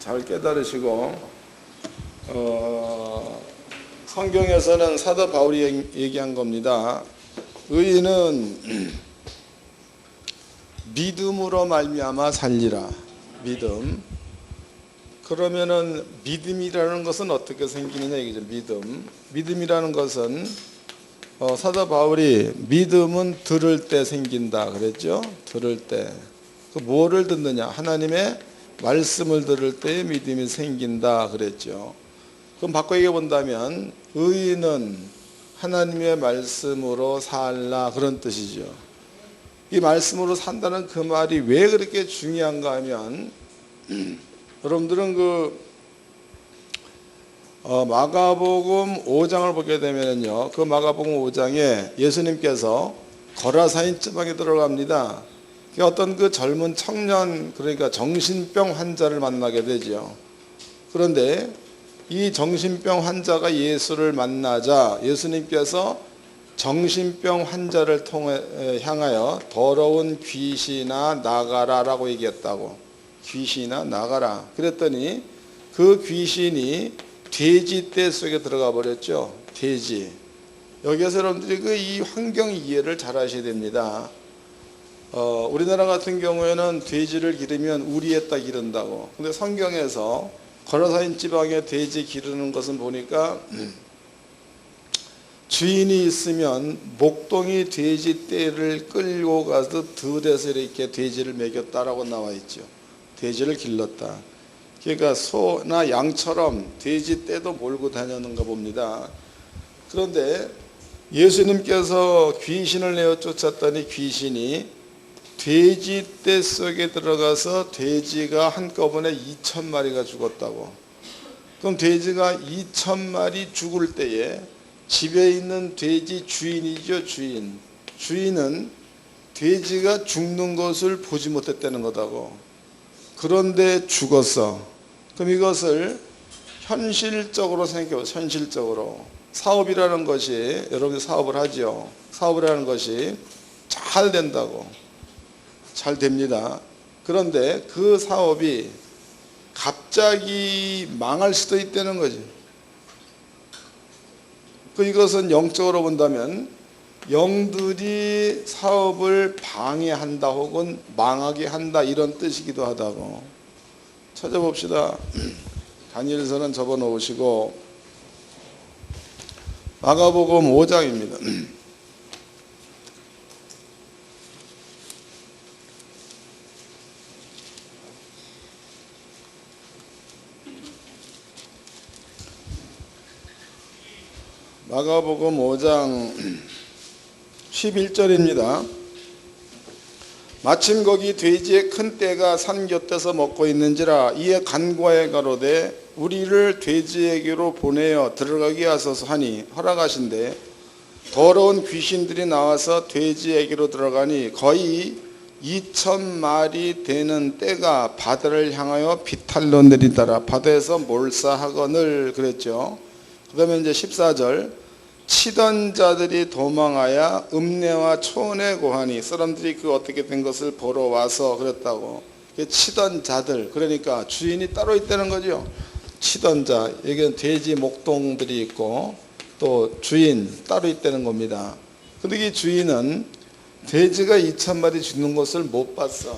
잘 깨달으시고, 성경에서는 사도 바울이 얘기한 겁니다. 의인은 믿음으로 말미암아 살리라. 믿음. 그러면은 믿음이라는 것은 어떻게 생기느냐 이거죠. 믿음이라는 것은 사도 바울이 믿음은 들을 때 생긴다 그랬죠. 들을 때. 그 뭐를 듣느냐? 하나님의 말씀을 들을 때 믿음이 생긴다 그랬죠. 그럼 바꿔 얘기해 본다면 의인은 하나님의 말씀으로 살라 그런 뜻이죠. 이 말씀으로 산다는 그 말이 왜 그렇게 중요한가 하면 여러분들은 마가복음 5장을 보게 되면요, 그 마가복음 5장에 예수님께서 거라사인 지방에 들어갑니다. 어떤 그 젊은 청년, 그러니까 정신병 환자를 만나게 되죠. 그런데 이 정신병 환자가 예수를 만나자 예수님께서 정신병 환자를 향하여 더러운 귀신아 나가라라고 얘기했다고. 귀신아 나가라. 그랬더니 그 귀신이 돼지떼 속에 들어가 버렸죠. 돼지. 여기서 여러분들이 이 환경 이해를 잘 하셔야 됩니다. 우리나라 같은 경우에는 돼지를 기르면 우리에다 기른다고. 근데 성경에서 거라사인 지방에 돼지 기르는 것은 보니까 주인이 있으면 목동이 돼지 떼를 끌고 가서 들에서 이렇게 돼지를 먹였다라고 나와 있죠. 돼지를 길렀다. 그러니까 소나 양처럼 돼지 떼도 몰고 다녔는가 봅니다. 그런데 예수님께서 귀신을 내어 쫓았더니 귀신이 돼지 떼 속에 들어가서 돼지가 한꺼번에 2,000마리가 죽었다고. 그럼 돼지가 2,000마리 죽을 때에 집에 있는 돼지 주인이죠. 주인은 돼지가 죽는 것을 보지 못했다는 거다고. 그런데 죽었어. 그럼 이것을 현실적으로 생각해보세요. 현실적으로 사업이라는 것이, 여러분이 사업을 하죠. 사업이라는 것이 잘 된다고. 잘 됩니다. 그런데 그 사업이 갑자기 망할 수도 있다는 거지. 이것은 영적으로 본다면 영들이 사업을 방해한다 혹은 망하게 한다 이런 뜻이기도 하다고. 찾아봅시다. 다니엘서는 접어놓으시고 마가복음 5장입니다. 마가복음 5장 11절입니다. 마침 거기 돼지의 큰 떼가 산 곁에서 먹고 있는지라 이에 간구하여 가로되 우리를 돼지에게로 보내어 들어가게 하소서 하니 허락하신대 더러운 귀신들이 나와서 돼지에게로 들어가니 거의 2,000마리 되는 떼가 바다를 향하여 비탈로 내리더라. 바다에서 몰사하거늘 그랬죠. 그 다음에 이제 14절 치던 자들이 도망하여 읍내와 촌에 고하니 사람들이 그 어떻게 된 것을 보러 와서 그랬다고. 치던 자들, 그러니까 주인이 따로 있다는 거죠. 치던 자, 여기는 돼지 목동들이 있고 또 주인 따로 있다는 겁니다. 근데 이 주인은 돼지가 2,000마리 죽는 것을 못 봤어.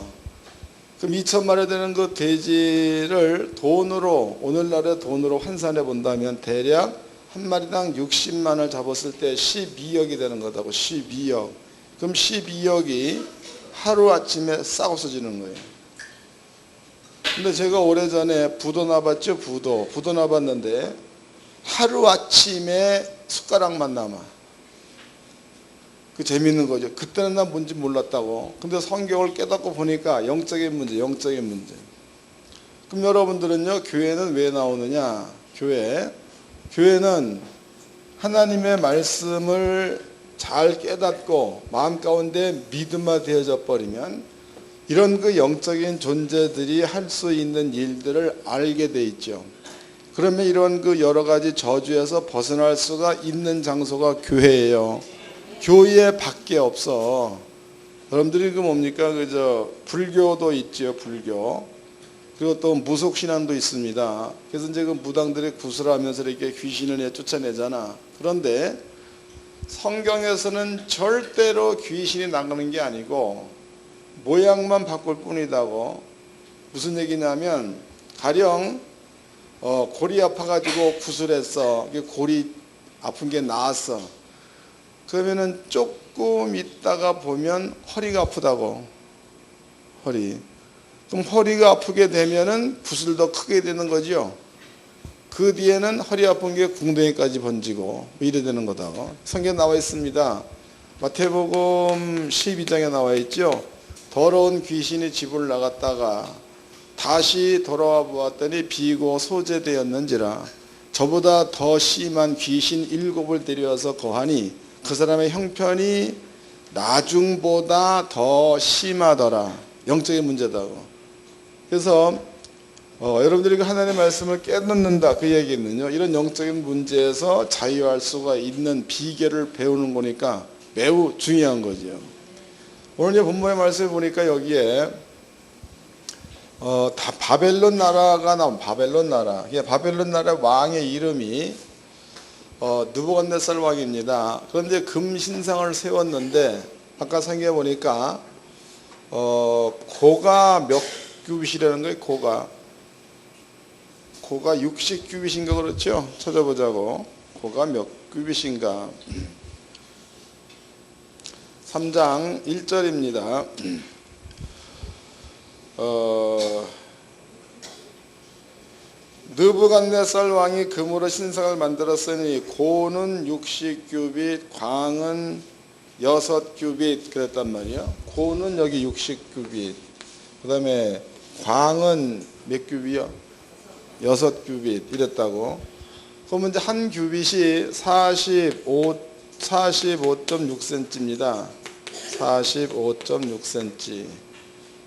그럼 2,000마리 되는 그 돼지를 돈으로, 오늘날의 돈으로 환산해 본다면 대략 한 마리당 60만을 잡았을 때 12억이 되는 거다고. 12억. 그럼 12억이 하루아침에 싹 없어지는 거예요. 근데 제가 오래전에 부도 나봤죠. 부도 나봤는데 하루아침에 숟가락만 남아. 그 재밌는 거죠. 그때는 난 뭔지 몰랐다고. 근데 성경을 깨닫고 보니까 영적인 문제. 그럼 여러분들은요, 교회는 왜 나오느냐? 교회는 하나님의 말씀을 잘 깨닫고 마음 가운데 믿음화 되어져 버리면 이런 그 영적인 존재들이 할 수 있는 일들을 알게 돼 있죠. 그러면 이런 그 여러 가지 저주에서 벗어날 수가 있는 장소가 교회예요. 교회 밖에 없어. 여러분들이 그 뭡니까? 불교도 있죠. 불교. 그리고 또 무속신앙도 있습니다. 그래서 이제 그 무당들이 구슬하면서 이렇게 귀신을 쫓아내잖아. 그런데 성경에서는 절대로 귀신이 나가는 게 아니고 모양만 바꿀 뿐이다고. 무슨 얘기냐면 가령 골이 아파가지고 구슬했어. 골이 아픈 게 나았어. 그러면은 조금 있다가 보면 허리가 아프다고. 허리. 그럼 허리가 아프게 되면은 구슬 더 크게 되는 거죠. 그 뒤에는 허리 아픈 게 궁둥이까지 번지고 이래 되는 거다고. 성경에 나와 있습니다. 마태복음 12장에 나와 있죠. 더러운 귀신이 집을 나갔다가 다시 돌아와 보았더니 비고 소재되었는지라. 저보다 더 심한 귀신 7을 데려와서 거하니 그 사람의 형편이 나중보다 더 심하더라. 영적인 문제다고. 그래서 여러분들이 하나님의 말씀을 깨닫는다 그 얘기는요, 이런 영적인 문제에서 자유할 수가 있는 비결을 배우는 거니까 매우 중요한 거죠. 오늘 이제 본문의 말씀을 보니까 여기에 다 바벨론 나라가 나온 바벨론 나라. 바벨론 나라 왕의 이름이 느부갓네살 왕입니다. 그런데 금 신상을 세웠는데 아까 성경에 보니까 고가 몇 규빗이라는 거예요. 고가 60규빗인가 그렇죠? 찾아보자고. 고가 몇 규빗인가. 3장 1절입니다. 느부갓네살 왕이 금으로 신상을 만들었으니 고는 60규빗, 광은 6규빗 그랬단 말이에요. 고는 여기 60규빗. 그 다음에 광은 몇 규빗이요? 6규빗 이랬다고. 그러면 이제 한 규빗이 45.6cm입니다. 45.6cm.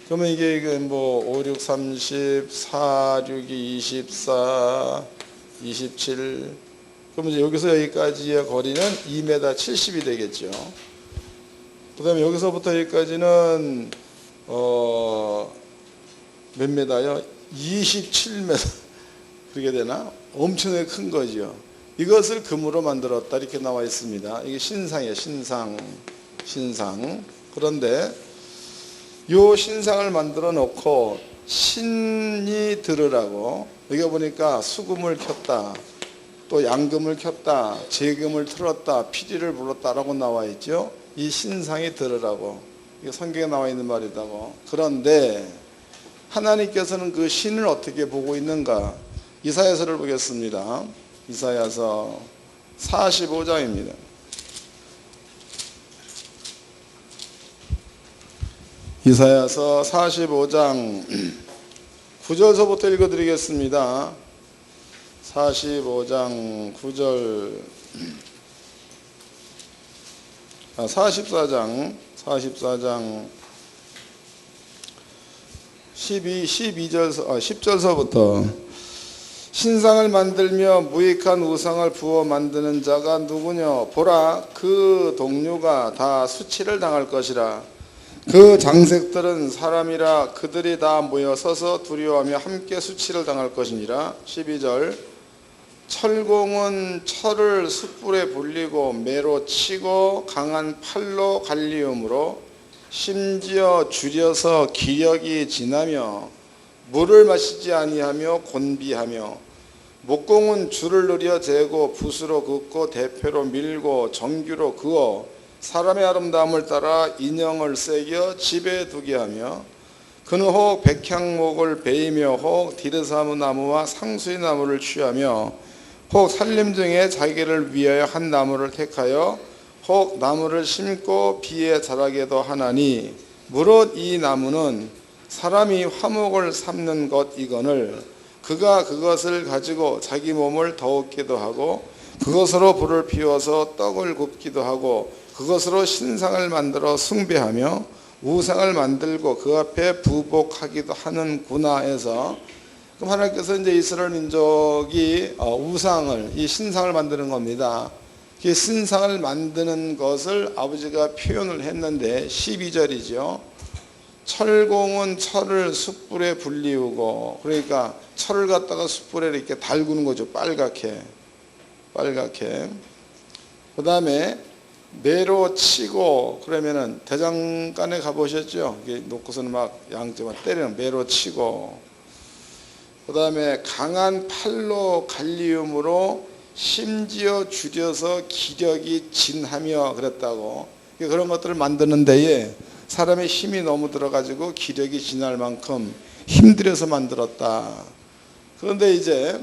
그러면 이게 뭐 5, 6, 30, 4, 6, 24, 27. 그러면 이제 여기서 여기까지의 거리는 2m 70이 되겠죠. 그 다음에 여기서부터 여기까지는 몇 메다요? 27m. 그렇게 되나? 엄청나게 큰 거죠. 이것을 금으로 만들었다 이렇게 나와 있습니다. 이게 신상이에요. 신상. 그런데 요 신상을 만들어 놓고 신이 들으라고. 여기 보니까 수금을 켰다, 또 양금을 켰다, 재금을 틀었다, 피리를 불렀다라고 나와 있죠. 이 신상이 들으라고. 이게 성경에 나와 있는 말이다고. 그런데 하나님께서는 그 신을 어떻게 보고 있는가? 이사야서를 보겠습니다. 이사야서 45장입니다. 이사야서 45장 9절서부터 읽어드리겠습니다. 45장 9절 44장 10절서부터 신상을 만들며 무익한 우상을 부어 만드는 자가 누구냐? 보라, 그 동료가 다 수치를 당할 것이라. 그 장색들은 사람이라 그들이 다 모여 서서 두려워하며 함께 수치를 당할 것이니라. 12절 철공은 철을 숯불에 불리고 매로 치고 강한 팔로 갈리움으로 심지어 줄여서 기력이 지나며 물을 마시지 아니하며 곤비하며 목공은 줄을 느려 재고 붓으로 긋고 대표로 밀고 정규로 그어 사람의 아름다움을 따라 인형을 새겨 집에 두게 하며 그는 혹 백향목을 베이며 혹 디르사무 나무와 상수의 나무를 취하며 혹 산림 중에 자기를 위하여 한 나무를 택하여 혹 나무를 심고 비에 자라게도 하나니 무릇 이 나무는 사람이 화목을 삼는 것이거늘 그가 그것을 가지고 자기 몸을 더욱기도 하고 그것으로 불을 피워서 떡을 굽기도 하고 그것으로 신상을 만들어 숭배하며 우상을 만들고 그 앞에 부복하기도 하는구나 해서, 그럼 하나님께서 이제 이스라엘 민족이 우상을, 이 신상을 만드는 겁니다. 이 신상을 만드는 것을 아버지가 표현을 했는데 12절이죠. 철공은 철을 숯불에 불리우고, 그러니까 철을 갖다가 숯불에 이렇게 달구는 거죠. 빨갛게. 그 다음에 매로 치고, 그러면은 대장간에 가보셨죠? 이게 놓고서는 막 양쪽만 때리는 매로 치고, 그 다음에 강한 팔로 갈리움으로 심지어 줄여서 기력이 진하며 그랬다고. 그런 것들을 만드는 데에 사람의 힘이 너무 들어가지고 기력이 진할 만큼 힘들여서 만들었다. 그런데 이제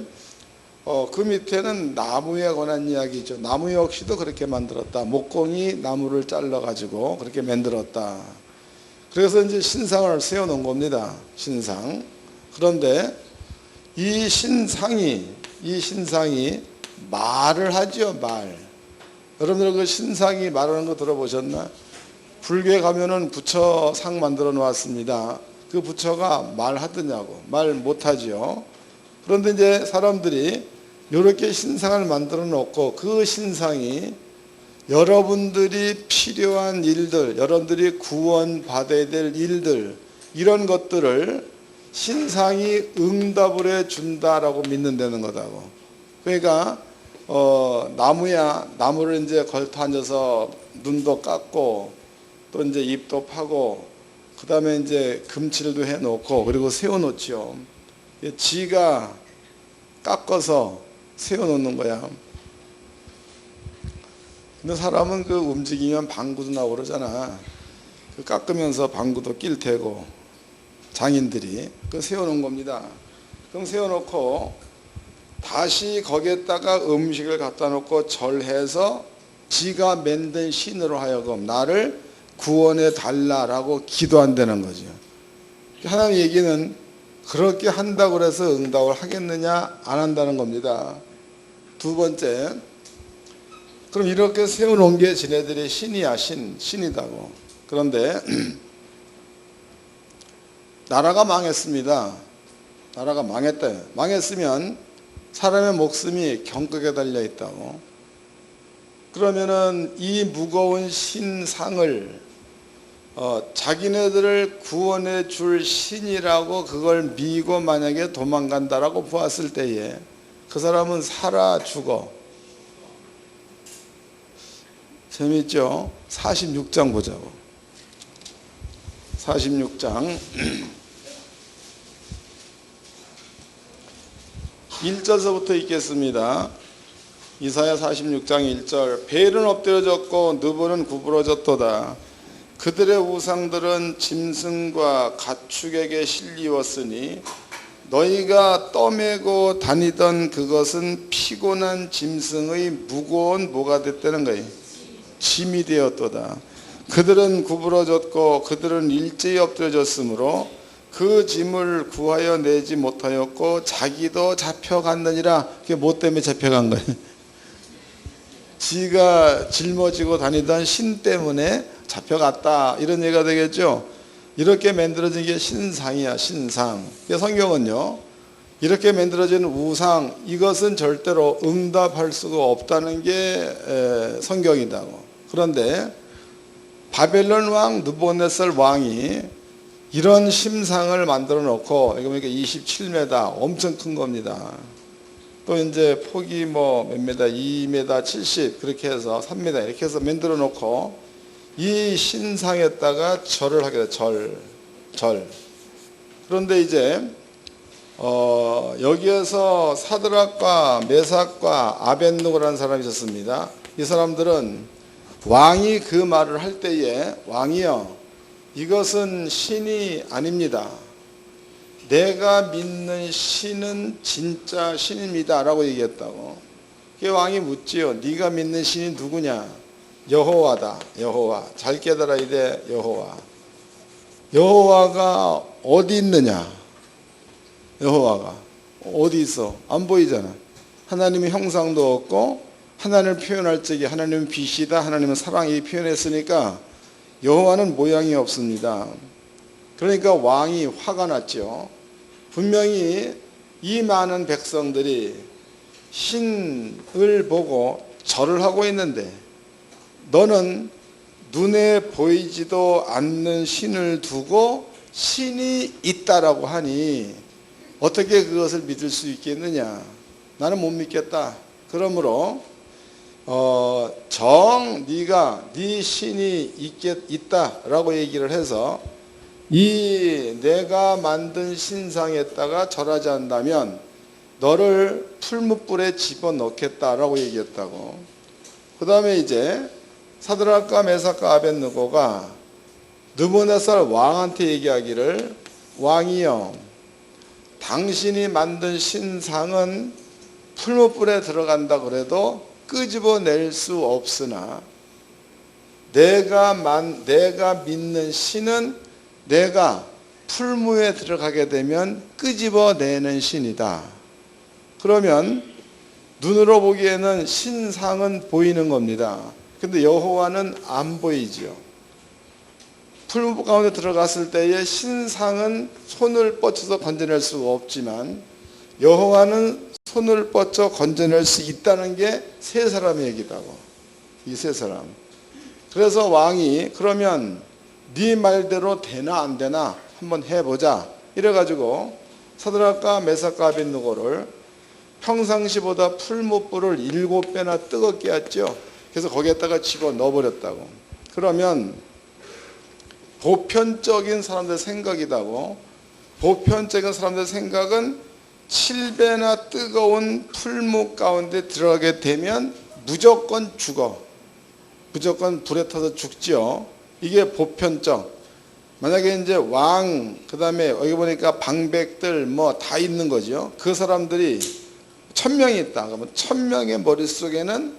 그 밑에는 나무에 관한 이야기죠. 나무 역시도 그렇게 만들었다. 목공이 나무를 잘라가지고 그렇게 만들었다. 그래서 이제 신상을 세워놓은 겁니다. 신상. 그런데 이 신상이 말을 하죠. 말. 여러분들 그 신상이 말하는 거 들어보셨나? 불교에 가면은 부처 상 만들어 놓았습니다. 그 부처가 말하더냐고. 말 못하지요. 그런데 이제 사람들이 이렇게 신상을 만들어 놓고 그 신상이 여러분들이 필요한 일들, 여러분들이 구원받아야 될 일들, 이런 것들을 신상이 응답을 해 준다라고 믿는다는 거다고. 그러니까 나무를 이제 걸터 앉아서 눈도 깎고 또 이제 입도 파고 그 다음에 이제 금칠도 해 놓고 그리고 세워 놓지요. 지가 깎아서 세워 놓는 거야. 근데 사람은 그 움직이면 방구도 나오고 그러잖아. 그 깎으면서 방구도 낄 테고, 장인들이 그 세워 놓은 겁니다. 그럼 세워 놓고 다시 거기에다가 음식을 갖다 놓고 절해서 지가 만든 신으로 하여금 나를 구원해 달라라고 기도한다는 거죠. 하나님 얘기는 그렇게 한다고 해서 응답을 하겠느냐, 안 한다는 겁니다. 두 번째, 그럼 이렇게 세워놓은 게 지네들이 신이야. 신이다고. 그런데 나라가 망했습니다. 나라가 망했다. 망했으면 사람의 목숨이 경극에 달려 있다고. 그러면은 이 무거운 신상을 자기네들을 구원해 줄 신이라고 그걸 미고 만약에 도망간다라고 보았을 때에 그 사람은 살아 죽어. 재밌죠? 46장 보자고. 46장 1절서부터 읽겠습니다. 이사야 46장 1절. 벨은 엎드려졌고 느보는 구부러졌도다. 그들의 우상들은 짐승과 가축에게 실리웠으니 너희가 떠매고 다니던 그것은 피곤한 짐승의 무거운 뭐가 됐다는 거예요. 짐이 되었도다. 그들은 구부러졌고 그들은 일제히 엎드려졌으므로 그 짐을 구하여 내지 못하였고 자기도 잡혀갔느니라. 그게 뭐 때문에 잡혀간 거예요? 지가 짊어지고 다니던 신 때문에 잡혀갔다, 이런 얘기가 되겠죠. 이렇게 만들어진 게 신상이야. 신상. 성경은요 이렇게 만들어진 우상, 이것은 절대로 응답할 수가 없다는 게 성경이다고. 그런데 바벨론 왕 느부갓네살 왕이 이런 신상을 만들어 놓고, 이거 보니까 27m, 엄청 큰 겁니다. 또 이제 폭이 뭐 몇 메다, 2m 70 그렇게 해서 3m 이렇게 해서 만들어 놓고 이 신상에다가 절을 하게 돼. 절. 그런데 이제 여기에서 사드락과 메삭과 아벳느고라는 사람이 있었습니다. 이 사람들은 왕이 그 말을 할 때에, 왕이여 이것은 신이 아닙니다. 내가 믿는 신은 진짜 신입니다 라고 얘기했다고. 그 왕이 묻지요. 네가 믿는 신이 누구냐? 여호와다. 여호와. 잘 깨달아야 돼. 여호와. 여호와가 어디 있느냐? 여호와가 어디 있어? 안 보이잖아. 하나님의 형상도 없고, 하나님을 표현할 적에 하나님은 빛이다, 하나님은 사랑이 표현했으니까 여호와는 모양이 없습니다. 그러니까 왕이 화가 났죠. 분명히 이 많은 백성들이 신을 보고 절을 하고 있는데 너는 눈에 보이지도 않는 신을 두고 신이 있다라고 하니 어떻게 그것을 믿을 수 있겠느냐? 나는 못 믿겠다. 그러므로 네가 네 신이 있다라고 얘기를 해서 이 내가 만든 신상에다가 절하지 않는다면 너를 풀무불에 집어넣겠다라고 얘기했다고. 그 다음에 이제 사드락과 메삭과 아벳느고가 느부갓네살 왕한테 얘기하기를, 왕이여, 당신이 만든 신상은 풀무불에 들어간다 그래도 끄집어낼 수 없으나 내가 믿는 신은 내가 풀무에 들어가게 되면 끄집어내는 신이다. 그러면 눈으로 보기에는 신상은 보이는 겁니다. 근데 여호와는 안 보이죠. 풀무 가운데 들어갔을 때에 신상은 손을 뻗쳐서 건져낼 수가 없지만 여호와는 손을 뻗쳐 건져낼 수 있다는 게 세 사람의 얘기다고. 이 세 사람. 그래서 왕이 그러면 네 말대로 되나 안 되나 한번 해보자. 이래가지고 사드락과 메삭과 아벳느고를 평상시보다 풀무불을 7배나 뜨겁게 했죠. 그래서 거기에다가 집어넣어 버렸다고. 그러면 보편적인 사람들의 생각이다고. 보편적인 사람들의 생각은 7배나 뜨거운 풀무 가운데 들어가게 되면 무조건 죽어. 무조건 불에 타서 죽죠. 이게 보편적. 만약에 이제 왕, 그 다음에 여기 보니까 방백들 뭐 다 있는 거죠. 그 사람들이 1000명이 있다. 그러면 1000명의 머릿속에는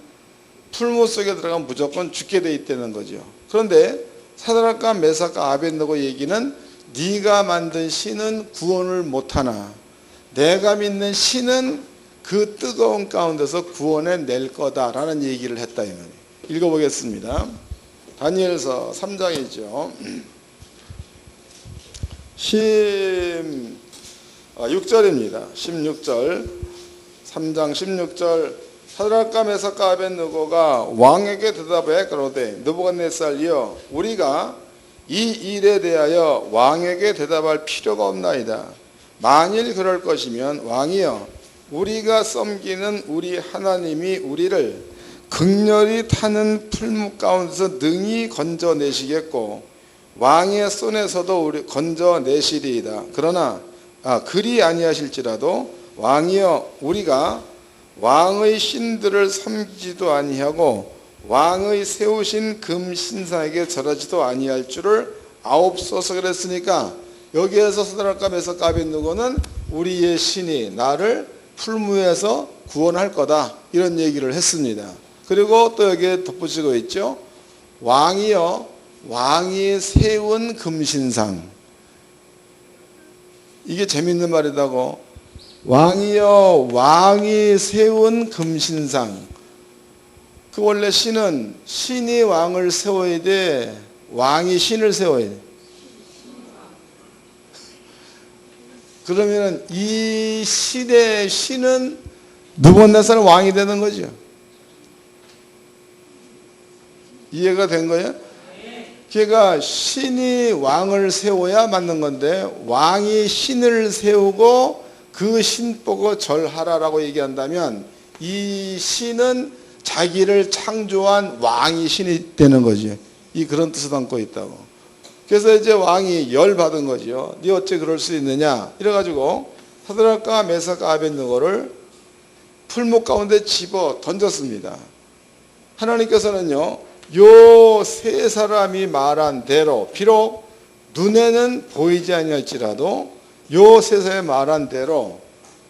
풀무 속에 들어가면 무조건 죽게 돼 있다는 거죠. 그런데 사드락과 메삭과 아벳느고 얘기는 네가 만든 신은 구원을 못하나 내가 믿는 신은 그 뜨거운 가운데서 구원해 낼 거다라는 얘기를 했다. 이 말이에요. 읽어보겠습니다. 다니엘서 3장이죠. 16절입니다. 16절. 3장 16절. 사드락과 메삭과 아벳느고가 왕에게 대답해 가로되 느부갓네살이여, 우리가 이 일에 대하여 왕에게 대답할 필요가 없나이다. 만일 그럴 것이면 왕이여, 우리가 섬기는 우리 하나님이 우리를 극렬히 타는 풀무 가운데서 능히 건져내시겠고 왕의 손에서도 우리 건져내시리이다. 그러나 그리 아니하실지라도 왕이여, 우리가 왕의 신들을 섬기지도 아니하고 왕의 세우신 금 신상에게 절하지도 아니할 줄을 아옵소서. 그랬으니까 여기에서 사드락과 메삭과 아벳느고는 우리의 신이 나를 풀무에서 구원할 거다, 이런 얘기를 했습니다. 그리고 또 여기에 덧붙이고 있죠. 왕이여, 왕이 세운 금신상. 이게 재밌는 말이다고. 왕이여, 왕이 세운 금신상. 그 원래 신이 왕을 세워야 돼, 왕이 신을 세워야 돼. 그러면 이 시대의 신은 느부갓네살 왕이 되는 거죠. 이해가 된 거예요? 그러니까 신이 왕을 세워야 맞는 건데 왕이 신을 세우고 그 신 보고 절하라라고 얘기한다면 이 신은 자기를 창조한 왕이 신이 되는 거죠. 그런 뜻을 담고 있다고. 그래서 이제 왕이 열받은 거죠. 네 어째 그럴 수 있느냐. 이래가지고 사드락과 메삭과 아벳느고를 풀무 가운데 집어 던졌습니다. 하나님께서는요, 요 세 사람이 말한 대로, 비록 눈에는 보이지 아니할지라도 요 세 사람이 말한 대로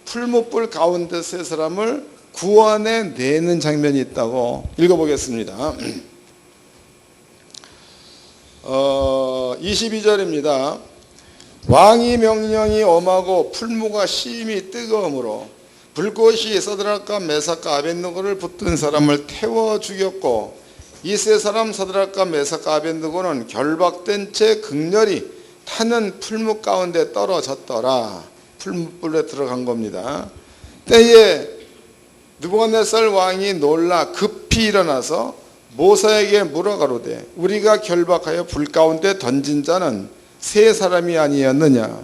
풀무불 가운데 세 사람을 구원해 내는 장면이 있다고. 읽어보겠습니다. 22절입니다. 왕이 명령이 엄하고 풀무가 심히 뜨거움으로 불꽃이 사드락과 메삭과 아벳느고를 붙든 사람을 태워 죽였고 이 세 사람 사드락과 메삭과 아벳느고는 결박된 채 극렬히 타는 풀무 가운데 떨어졌더라. 풀무불에 들어간 겁니다. 때에 느부갓네살 왕이 놀라 급히 일어나서 모사에게 물어 가로되 우리가 결박하여 불 가운데 던진 자는 세 사람이 아니었느냐.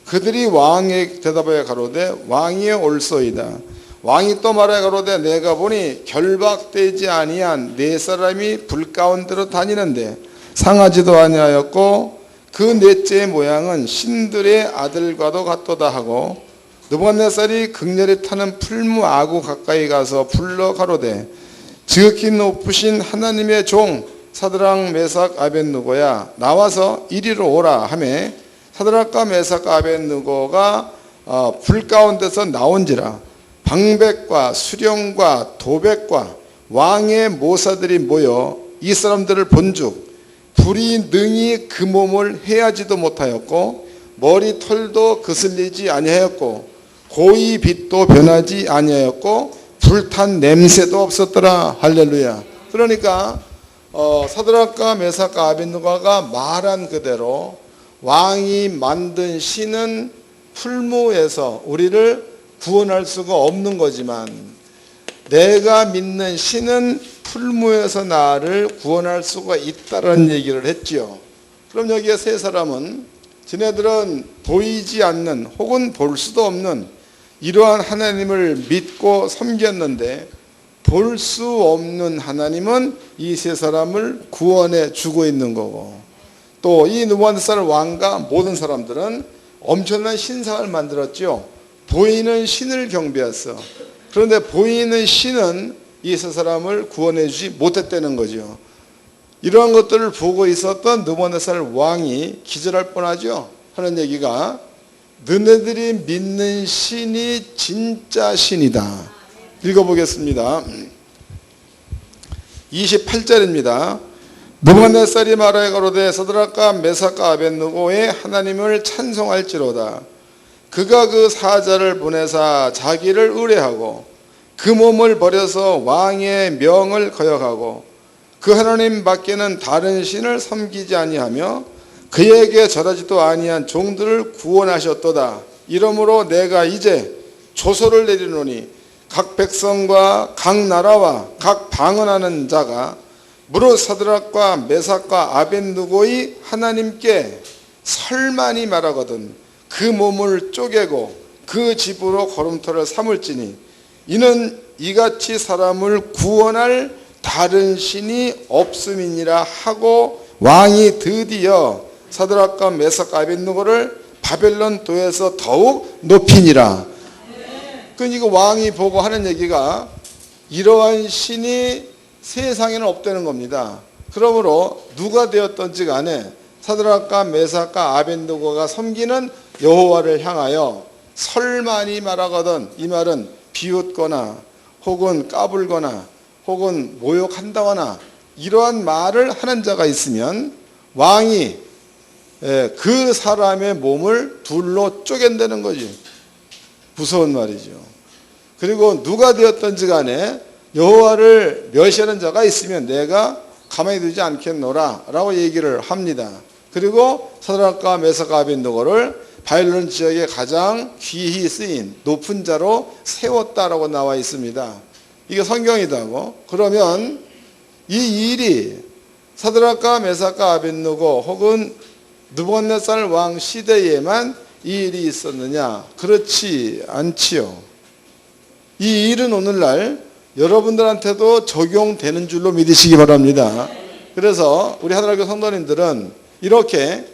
그들이 왕에게 대답하여 가로되 왕이여 올소이다. 왕이 또 말하여 가로되 내가 보니 결박되지 아니한 네 사람이 불 가운데로 다니는데 상하지도 아니하였고 그 넷째의 모양은 신들의 아들과도 같도다 하고 느부갓네살이 극렬히 타는 풀무 아구 가까이 가서 불러 가로되 지극히 높으신 하나님의 종 사드락 메삭 아벳느고야 나와서 이리로 오라 하매 사드락과 메삭과 아벳느고가 불 가운데서 나온지라 방백과 수령과 도백과 왕의 모사들이 모여 이 사람들을 본즉 불이 능히 그 몸을 해하지도 못하였고 머리털도 그슬리지 아니하였고 고이 빛도 변하지 아니하였고 불탄 냄새도 없었더라. 할렐루야. 그러니까 사드락과 메삭과 아벳느고가 말한 그대로 왕이 만든 신은 풀무에서 우리를 구원할 수가 없는 거지만 내가 믿는 신은 풀무에서 나를 구원할 수가 있다는 얘기를 했지요. 그럼 여기에 세 사람은 지네들은 보이지 않는 혹은 볼 수도 없는 이러한 하나님을 믿고 섬겼는데 볼 수 없는 하나님은 이 세 사람을 구원해 주고 있는 거고 또 이 느부갓네살 왕과 모든 사람들은 엄청난 신상을 만들었죠. 보이는 신을 경배했어. 그런데 보이는 신은 이 세 사람을 구원해 주지 못했다는 거죠. 이러한 것들을 보고 있었던 느부갓네살 왕이 기절할 뻔하죠. 하는 얘기가 너네들이 믿는 신이 진짜 신이다. 읽어보겠습니다. 28절입니다. 느부갓네살이 말하여 가로되 사드락과 메삭과 아벳느고의 하나님을 찬송할지로다. 그가 그 사자를 보내사 자기를 의뢰하고 그 몸을 버려서 왕의 명을 거역하고 그 하나님 밖에는 다른 신을 섬기지 아니하며 그에게 절하지도 아니한 종들을 구원하셨도다. 이러므로 내가 이제 조소를 내리노니 각 백성과 각 나라와 각 방언하는 자가 무릇 사드락과 메삭과 아벳느고의 하나님께 설만이 말하거든 그 몸을 쪼개고 그 집으로 걸음터를 삼을지니 이는 이같이 사람을 구원할 다른 신이 없음이니라 하고 왕이 드디어 사드락과 메삭과 아벳느고를 바벨론 도에서 더욱 높이니라. 그러니까 왕이 보고 하는 얘기가 이러한 신이 세상에는 없다는 겁니다. 그러므로 누가 되었던지 간에 사드락과 메삭과 아벳느고가 섬기는 여호와를 향하여 설만이 말하거든 이 말은 비웃거나 혹은 까불거나 혹은 모욕한다거나 이러한 말을 하는 자가 있으면 왕이 그 사람의 몸을 둘로 쪼갠다는 거지. 무서운 말이죠. 그리고 누가 되었던지 간에 여호와를 멸시하는 자가 있으면 내가 가만히 두지 않겠노라 라고 얘기를 합니다. 그리고 사드락과 메삭과 아벳느고를 바벨론 지역에 가장 귀히 쓰인 높은 자로 세웠다라고 나와 있습니다. 이게 성경이다고. 그러면 이 일이 사드락과 메삭과 아벳느고 혹은 느부갓네살 왕 시대에만 이 일이 있었느냐? 그렇지 않지요. 이 일은 오늘날 여러분들한테도 적용되는 줄로 믿으시기 바랍니다. 그래서 우리 하늘학교 성도님들은 이렇게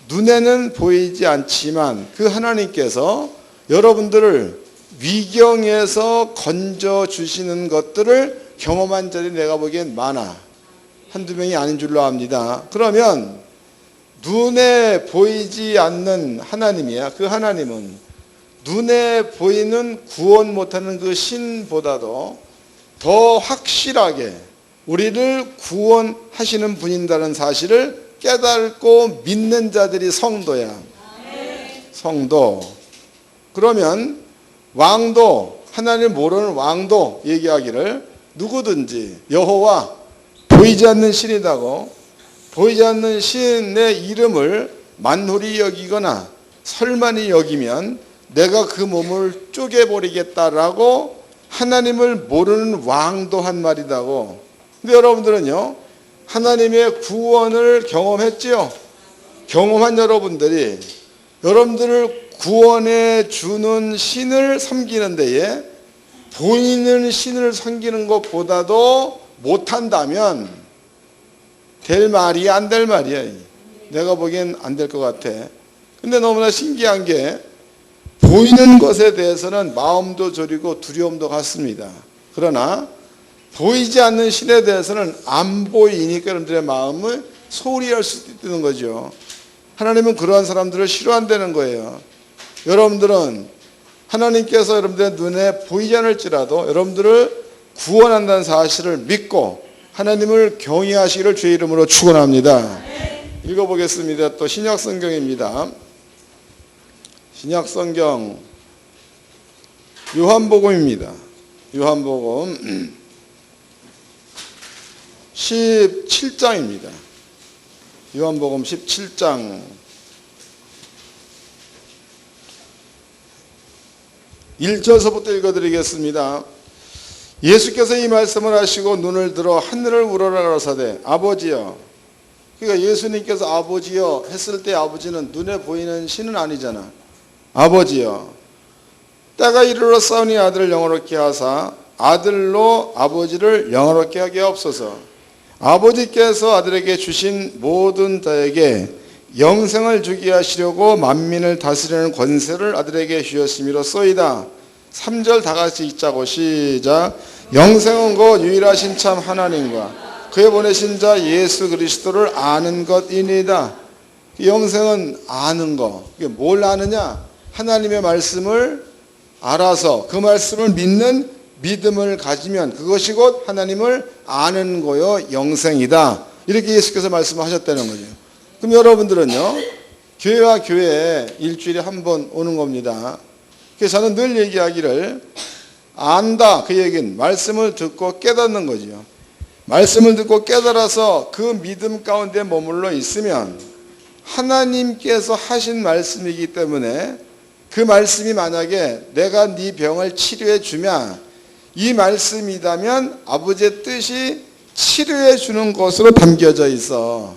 눈에는 보이지 않지만 그 하나님께서 여러분들을 위경에서 건져주시는 것들을 경험한 자들이 내가 보기엔 많아. 한두 명이 아닌 줄로 압니다. 그러면 눈에 보이지 않는 하나님이야. 그 하나님은 눈에 보이는 구원 못하는 그 신보다도 더 확실하게 우리를 구원하시는 분인다는 사실을 깨닫고 믿는 자들이 성도야. 성도. 그러면 왕도, 하나님을 모르는 왕도 얘기하기를 누구든지 여호와 보이지 않는 신이라고 보이지 않는 신의 이름을 만홀히 여기거나 설만히 여기면 내가 그 몸을 쪼개버리겠다라고 하나님을 모르는 왕도 한 말이다고. 근데 여러분들은요 하나님의 구원을 경험했지요. 경험한 여러분들이 여러분들을 구원해 주는 신을 섬기는 데에 보이는 신을 섬기는 것보다도 못한다면 될 말이 안 될 말이야. 내가 보기엔 안 될 것 같아. 근데 너무나 신기한 게 보이는 것에 대해서는 마음도 저리고 두려움도 같습니다. 그러나 보이지 않는 신에 대해서는 안 보이니까 여러분들의 마음을 소홀히 할 수도 있는 거죠. 하나님은 그러한 사람들을 싫어한다는 거예요. 여러분들은 하나님께서 여러분들의 눈에 보이지 않을지라도 여러분들을 구원한다는 사실을 믿고 하나님을 경외하시기를 주의 이름으로 축원합니다. 읽어보겠습니다. 또 신약성경입니다. 신약성경 요한복음입니다. 요한복음 17장입니다. 요한복음 17장 1절서부터 읽어드리겠습니다. 예수께서 이 말씀을 하시고 눈을 들어 하늘을 우러러 가라사대 아버지여. 그러니까 예수님께서 아버지여 했을 때 아버지는 눈에 보이는 신은 아니잖아. 아버지여 때가 이르렀사오니 아들을 영화롭게 하사 아들로 아버지를 영화롭게 하게 하옵소서. 아버지께서 아들에게 주신 모든 자에게 영생을 주게 하시려고 만민을 다스리는 권세를 아들에게 주셨음이로소이다. 3절 다 같이 읽자고 시작. 영생은 곧 유일하신 참 하나님과 그의 보내신 자 예수 그리스도를 아는 것이니이다. 영생은 아는 거. 이게 뭘 아느냐? 하나님의 말씀을 알아서 그 말씀을 믿는 믿음을 가지면 그것이 곧 하나님을 아는 거요 영생이다. 이렇게 예수께서 말씀하셨다는 거죠. 그럼 여러분들은요 교회와 교회에 일주일에 한 번 오는 겁니다. 그래서 저는 늘 얘기하기를 안다 그 얘기는 말씀을 듣고 깨닫는 거죠. 말씀을 듣고 깨달아서 그 믿음 가운데 머물러 있으면 하나님께서 하신 말씀이기 때문에 그 말씀이 만약에 내가 네 병을 치료해 주면 이 말씀이라면 아버지의 뜻이 치료해 주는 것으로 담겨져 있어.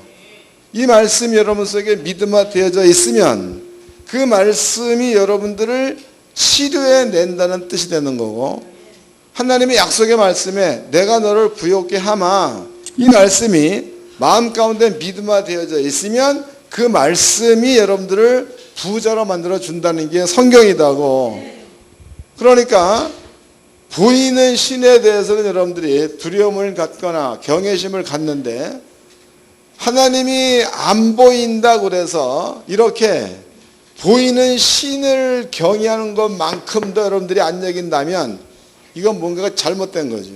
이 말씀이 여러분 속에 믿음화 되어져 있으면 그 말씀이 여러분들을 치료해 낸다는 뜻이 되는 거고 하나님의 약속의 말씀에 내가 너를 부욕케 하마 이 말씀이 마음 가운데 믿음화 되어져 있으면 그 말씀이 여러분들을 부자로 만들어 준다는 게 성경이다고. 그러니까 보이는 신에 대해서는 여러분들이 두려움을 갖거나 경외심을 갖는데 하나님이 안 보인다고 그래서 이렇게 보이는 신을 경외하는 것만큼도 여러분들이 안 여긴다면 이건 뭔가가 잘못된 거죠.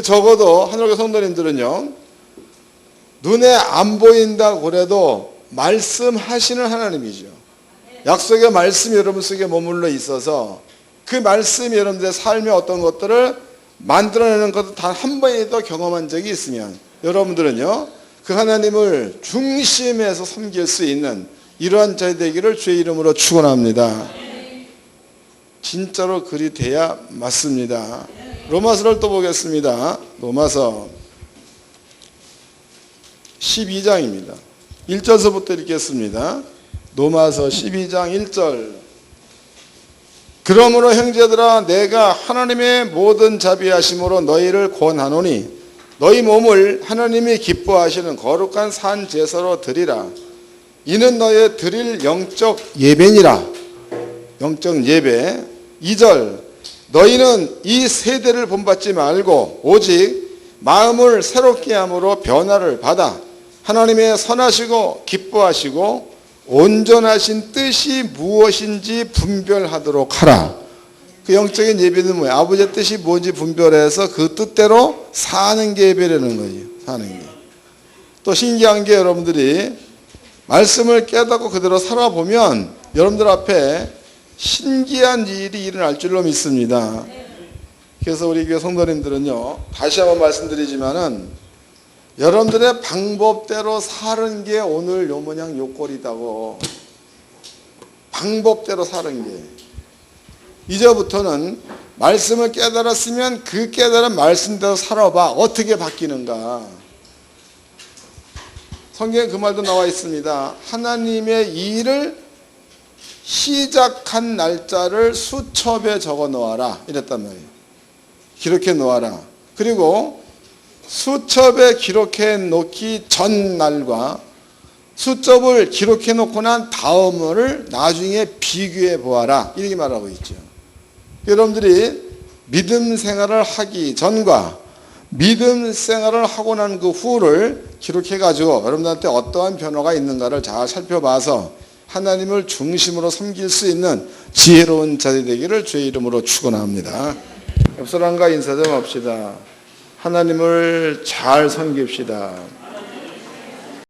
적어도 하늘교회 성도님들은요 눈에 안 보인다고 그래도 말씀하시는 하나님이죠. 약속의 말씀이 여러분 속에 머물러 있어서 그 말씀이 여러분들의 삶의 어떤 것들을 만들어내는 것을 단 한 번이라도 경험한 적이 있으면 여러분들은요 그 하나님을 중심에서 섬길 수 있는 이러한 자이 되기를 주의 이름으로 축원합니다. 진짜로 그리 돼야 맞습니다. 로마서를 또 보겠습니다. 로마서 12장입니다. 1절서부터 읽겠습니다. 로마서 12장 1절. 그러므로 형제들아 내가 하나님의 모든 자비하심으로 너희를 권하노니 너희 몸을 하나님이 기뻐하시는 거룩한 산 제사로 드리라. 이는 너의 드릴 영적 예배니라. 영적 예배. 2절. 너희는 이 세대를 본받지 말고 오직 마음을 새롭게 함으로 변화를 받아 하나님의 선하시고 기뻐하시고 온전하신 뜻이 무엇인지 분별하도록 하라. 그 영적인 예배는 뭐예요? 아버지의 뜻이 뭔지 분별해서 그 뜻대로 사는 게 예배라는 거예요. 사는 게. 또 신기한 게 여러분들이 말씀을 깨닫고 그대로 살아보면 여러분들 앞에 신기한 일이 일어날 줄로 믿습니다. 그래서 우리 교회 성도님들은요 다시 한번 말씀드리지만은 여러분들의 방법대로 사는 게 오늘 요 모양 요 꼴이다고. 방법대로 사는 게. 이제부터는 말씀을 깨달았으면 그 깨달은 말씀대로 살아봐. 어떻게 바뀌는가. 성경에 그 말도 나와 있습니다. 하나님의 일을 시작한 날짜를 수첩에 적어 놓아라 이랬단 말이에요. 기록해 놓아라. 그리고 수첩에 기록해 놓기 전날과 수첩을 기록해 놓고 난 다음을 나중에 비교해 보아라 이렇게 말하고 있죠. 여러분들이 믿음 생활을 하기 전과 믿음 생활을 하고 난 그 후를 기록해 가지고 여러분들한테 어떠한 변화가 있는가를 잘 살펴봐서 하나님을 중심으로 섬길 수 있는 지혜로운 자들 되기를 주의 이름으로 축원합니다. 옆 사람과 인사 좀 합시다. 하나님을 잘 섬깁시다.